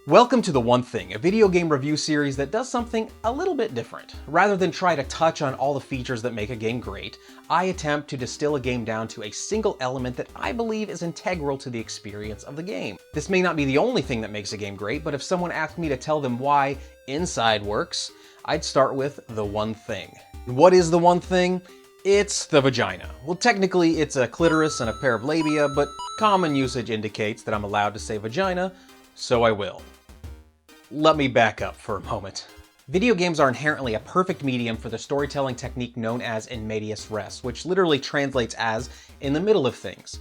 Welcome to The One Thing, a video game review series that does something a little bit different. Rather than try to touch on all the features that make a game great, I attempt to distill a game down to a single element that I believe is integral to the experience of the game. This may not be the only thing that makes a game great, but if someone asked me to tell them why Inside works, I'd start with the one thing. What is the one thing? It's the vagina. Well, technically it's a clitoris and a pair of labia, but common usage indicates that I'm allowed to say vagina, so I will. Let me back up for a moment. Video games are inherently a perfect medium for the storytelling technique known as in medias res, which literally translates as in the middle of things.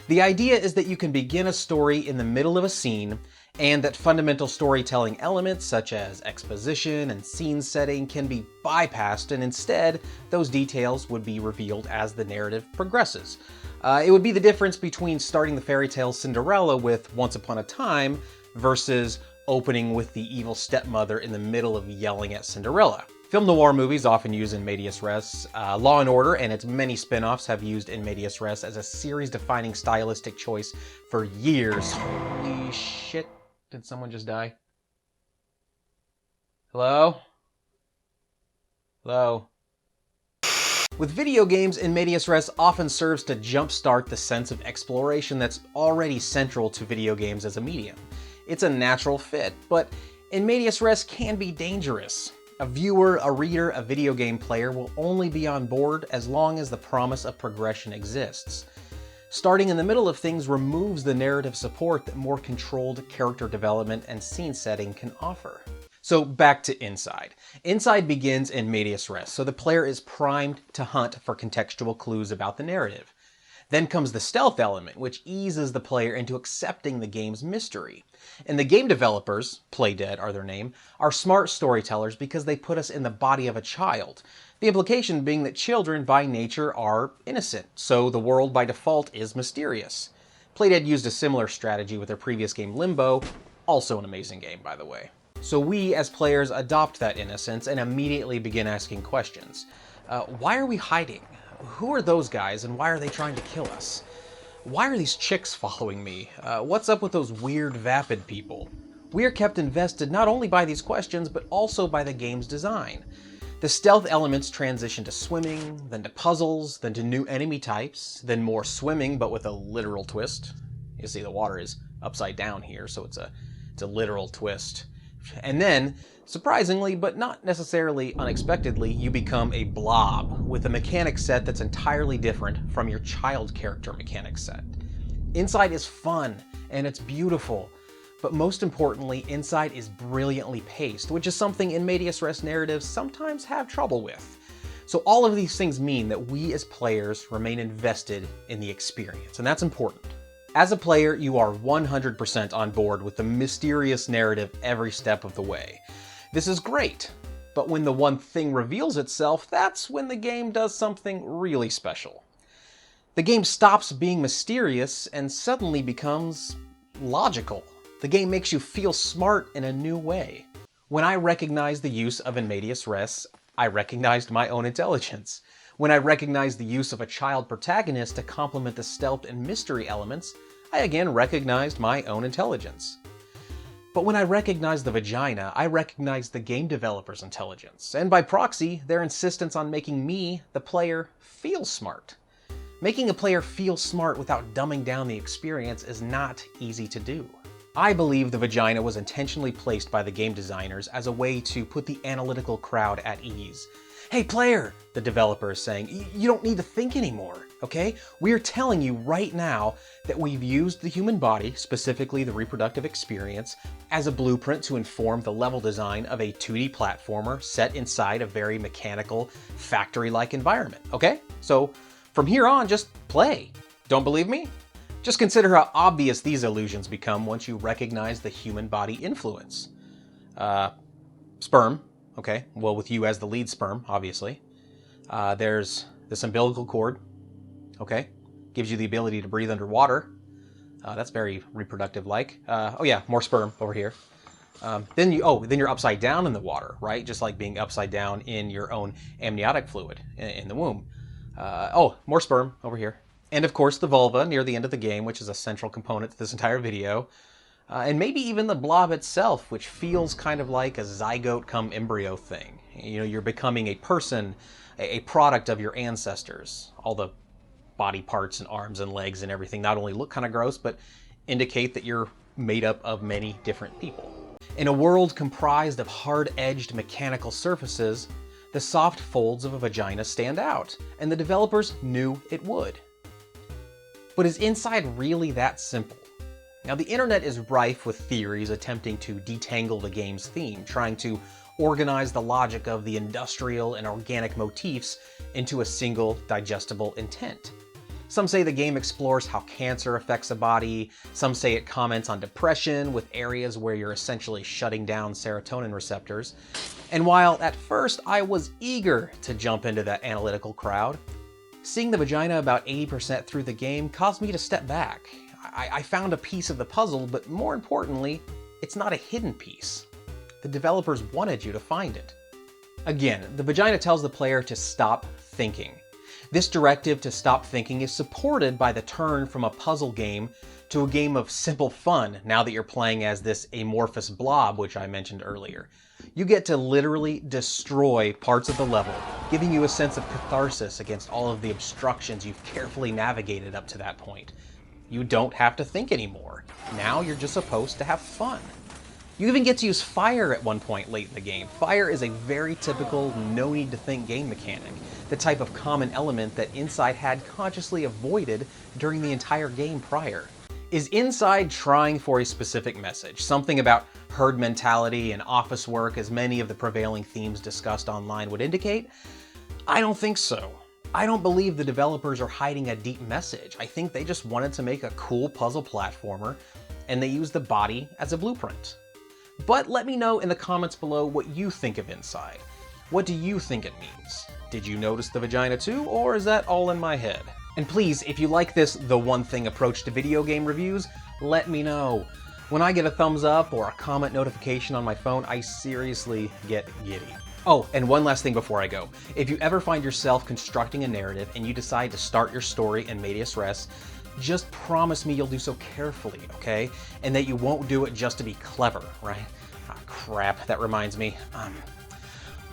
The idea is that you can begin a story in the middle of a scene, and that fundamental storytelling elements such as exposition and scene setting can be bypassed, and instead those details would be revealed as the narrative progresses. It would be the difference between starting the fairy tale Cinderella with Once Upon a Time versus opening with the evil stepmother in the middle of yelling at Cinderella. Film noir movies often use in medias res. Law & Order and its many spin-offs have used in medias res as a series-defining stylistic choice for years. Holy shit, did someone just die? Hello? Hello? With video games, in medias res often serves to jumpstart the sense of exploration that's already central to video games as a medium. It's a natural fit, but in medias res can be dangerous. A viewer, a reader, a video game player will only be on board as long as the promise of progression exists. Starting in the middle of things removes the narrative support that more controlled character development and scene setting can offer. So back to Inside. Inside begins in medias res, so the player is primed to hunt for contextual clues about the narrative. Then comes the stealth element, which eases the player into accepting the game's mystery. And the game developers, Playdead are their name, are smart storytellers because they put us in the body of a child. The implication being that children by nature are innocent, so the world by default is mysterious. Playdead used a similar strategy with their previous game Limbo, also an amazing game by the way. So we as players adopt that innocence and immediately begin asking questions. Why are we hiding? Who are those guys and why are they trying to kill us? Why are these chicks following me? What's up with those weird vapid people? We are kept invested not only by these questions, but also by the game's design. The stealth elements transition to swimming, then to puzzles, then to new enemy types, then more swimming but with a literal twist. You see the water is upside down here, so it's a literal twist. And then, surprisingly, but not necessarily unexpectedly, you become a blob with a mechanic set that's entirely different from your child character mechanic set. Inside is fun, and it's beautiful, but most importantly, Inside is brilliantly paced, which is something in medias res narratives sometimes have trouble with. So all of these things mean that we as players remain invested in the experience, and that's important. As a player, you are 100% on board with the mysterious narrative every step of the way. This is great, but when the one thing reveals itself, that's when the game does something really special. The game stops being mysterious and suddenly becomes logical. The game makes you feel smart in a new way. When I recognized the use of in medias res, I recognized my own intelligence. When I recognized the use of a child protagonist to complement the stealth and mystery elements, I again recognized my own intelligence. But when I recognized the vagina, I recognized the game developer's intelligence, and by proxy, their insistence on making me, the player, feel smart. Making a player feel smart without dumbing down the experience is not easy to do. I believe the vagina was intentionally placed by the game designers as a way to put the analytical crowd at ease. Hey player, the developer is saying, you don't need to think anymore, okay? We're telling you right now that we've used the human body, specifically the reproductive experience, as a blueprint to inform the level design of a 2D platformer set inside a very mechanical, factory-like environment, okay? So from here on, just play. Don't believe me? Just consider how obvious these illusions become once you recognize the human body influence. Sperm. Okay, well with you as the lead sperm, obviously. There's this umbilical cord, okay? Gives you the ability to breathe underwater. That's very reproductive-like. Oh yeah, more sperm over here. Then you're upside down in the water, right? Just like being upside down in your own amniotic fluid in the womb. More sperm over here. And of course the vulva near the end of the game, which is a central component to this entire video. and maybe even the blob itself, which feels kind of like a zygote come embryo thing. You know, you're becoming a person, a product of your ancestors. All the body parts and arms and legs and everything not only look kind of gross, but indicate that you're made up of many different people. In a world comprised of hard-edged mechanical surfaces, the soft folds of a vagina stand out, and the developers knew it would. But is inside really that simple? Now, the internet is rife with theories attempting to detangle the game's theme, trying to organize the logic of the industrial and organic motifs into a single digestible intent. Some say the game explores how cancer affects a body, some say it comments on depression with areas where you're essentially shutting down serotonin receptors. And while at first I was eager to jump into that analytical crowd, seeing the vagina about 80% through the game caused me to step back. I found a piece of the puzzle, but more importantly, it's not a hidden piece. The developers wanted you to find it. Again, the vagina tells the player to stop thinking. This directive to stop thinking is supported by the turn from a puzzle game to a game of simple fun now that you're playing as this amorphous blob, which I mentioned earlier. You get to literally destroy parts of the level, giving you a sense of catharsis against all of the obstructions you've carefully navigated up to that point. You don't have to think anymore. Now you're just supposed to have fun. You even get to use fire at one point late in the game. Fire is a very typical no-need-to-think game mechanic, the type of common element that Inside had consciously avoided during the entire game prior. Is Inside trying for a specific message? Something about herd mentality and office work, as many of the prevailing themes discussed online would indicate? I don't think so. I don't believe the developers are hiding a deep message. I think they just wanted to make a cool puzzle platformer, and they used the body as a blueprint. But let me know in the comments below what you think of Inside. What do you think it means? Did you notice the vagina too, or is that all in my head? And please, if you like this the one thing approach to video game reviews, let me know. When I get a thumbs up or a comment notification on my phone, I seriously get giddy. Oh, and one last thing before I go. If you ever find yourself constructing a narrative and you decide to start your story in medias res, just promise me you'll do so carefully, okay? And that you won't do it just to be clever, right? Ah, crap, that reminds me.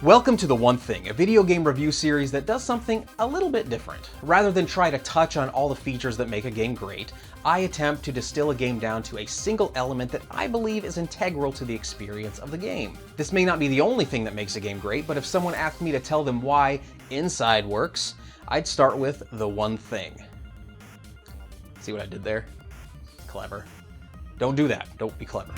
Welcome to The One Thing, a video game review series that does something a little bit different. Rather than try to touch on all the features that make a game great, I attempt to distill a game down to a single element that I believe is integral to the experience of the game. This may not be the only thing that makes a game great, but if someone asked me to tell them why Inside works, I'd start with the one thing. See what I did there? Clever. Don't do that. Don't be clever.